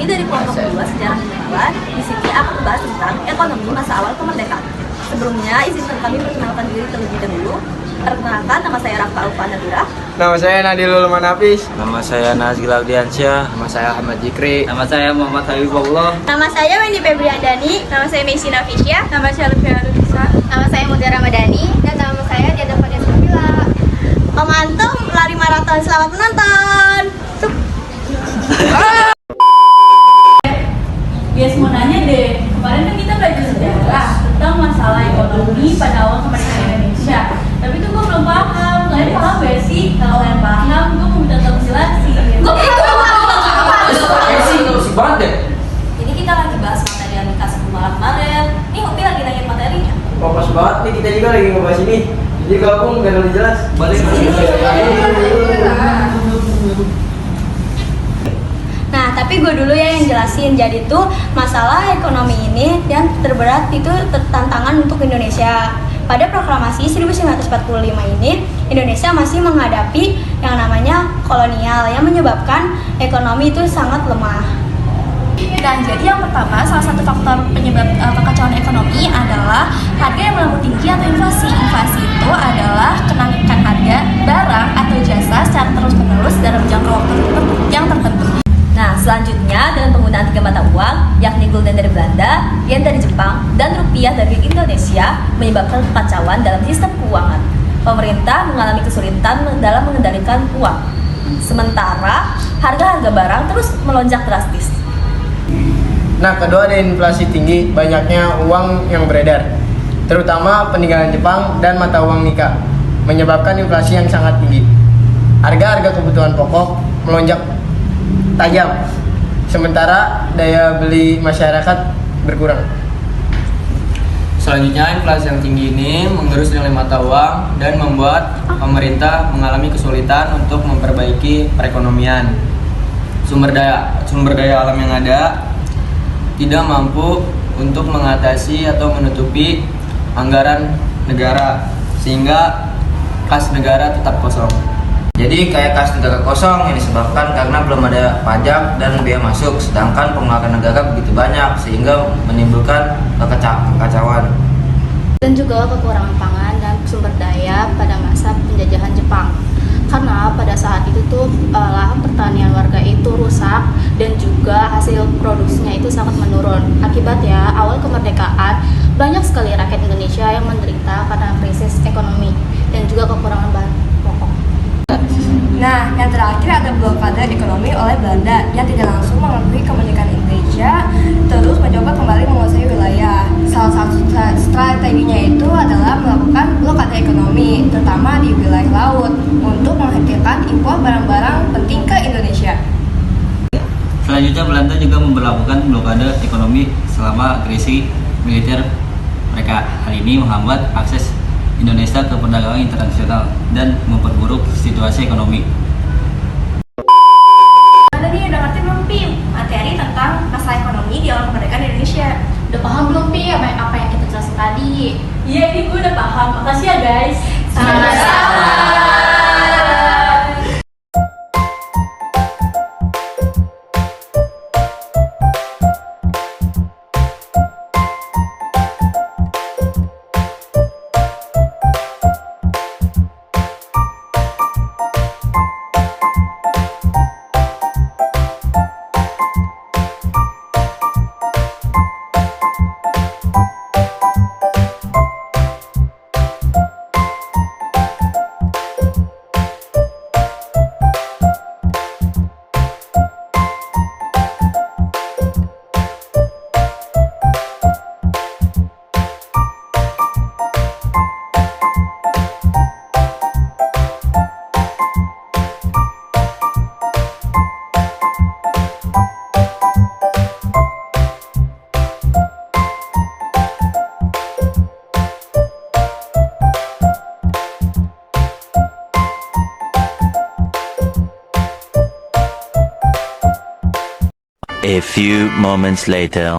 Kami dari kelompok 2 Sejarah Kenegaraan di sini akan membahas tentang ekonomi masa awal kemerdekaan. Sebelumnya, izinkan kami perkenalkan diri terlebih dahulu. Perkenalkan, nama saya Rafa Alfa Nabira. Nama saya Nadilul Manafis. Nama saya Nazgil Ardiansyah. Nama saya Ahmad Jikri. Nama saya Muhammad Habibullah. Nama saya Wendy Febriandani. Nama saya Messi Nafisya. Nama saya Lutfi Lutisa. Nama saya Mutia Ramadhani. Dan nama saya Diana Fania Sofila. Om Antum lari maraton, selamat menonton. Guys, mau nanya deh, kemarin kan kita belajar sejarah tentang masalah ekonomi pada awal kemerdekaan Indonesia. Tapi tuh gue belum paham, kalian paham gak sih? Kalau kalian paham, gue mau minta tolong jelasin. Gue banget deh. Jadi kita lagi bahas materi yang dikasih malam kemarin. Nih Hopi lagi nanya materinya. Oh, pas banget nih, kita juga lagi ngebahas ini. Jadi gabung biar lebih jelas. Balik. Nah, tapi gue dulu ya yang jelasin. Jadi tuh masalah ekonomi ini yang terberat itu tantangan untuk Indonesia. Pada proklamasi 1945 ini, Indonesia masih menghadapi yang namanya kolonial yang menyebabkan ekonomi itu sangat lemah. Dan jadi yang pertama, salah satu faktor penyebab kekacauan ekonomi adalah harga yang melambung tinggi atau inflasi. Inflasi itu adalah kenaikan harga barang atau jasa secara terus-menerus dalam jangka waktu yang tertentu. Nah, selanjutnya dengan penggunaan 3 mata uang, yakni gulden dari Belanda, yen dari Jepang, dan rupiah dari Indonesia, menyebabkan kekacauan dalam sistem keuangan. Pemerintah mengalami kesulitan dalam mengendalikan uang. Sementara harga-harga barang terus melonjak drastis. Nah, kedua ada inflasi tinggi, banyaknya uang yang beredar, terutama peninggalan Jepang dan mata uang Nika, menyebabkan inflasi yang sangat tinggi. Harga-harga kebutuhan pokok melonjak tajam, sementara daya beli masyarakat berkurang. Selanjutnya, inflasi yang tinggi ini menggerus nilai mata uang dan membuat pemerintah mengalami kesulitan untuk memperbaiki perekonomian. Sumber daya alam yang ada tidak mampu untuk mengatasi atau menutupi anggaran negara, sehingga kas negara tetap kosong. Jadi kayak kas negara kosong yang disebabkan karena belum ada pajak dan biaya masuk, sedangkan pengeluaran negara begitu banyak sehingga menimbulkan kekacauan. Dan juga kekurangan pangan dan sumber daya pada masa penjajahan Jepang. Karena pada saat itu tuh lahan pertanian warga itu rusak dan juga hasil produksinya itu sangat menurun. Akibatnya awal kemerdekaan banyak sekali rakyat Indonesia yang menderita karena krisis ekonomi dan juga kekurangan bahan pokok. Nah, yang terakhir ada blokade ekonomi oleh Belanda yang tidak langsung mengakui kemerdekaan Indonesia, terus mencoba kembali menguasai wilayah. Salah satu strateginya itu adalah melakukan blokade ekonomi, terutama di wilayah laut, untuk menghentikan impor barang-barang penting ke Indonesia. Selanjutnya, Belanda juga memberlakukan blokade ekonomi selama agresi militer mereka. Hal ini menghambat akses Indonesia ke perdagangan internasional dan memperburuk situasi ekonomi. Ada nih, udah ngerti belum Pim? Materi tentang masalah ekonomi di awal kemerdekaan Indonesia. Udah paham belum Pi apa yang kita jelasin tadi? Iya, ini gue udah paham. Makasih ya guys. Sama-sama. A few moments later.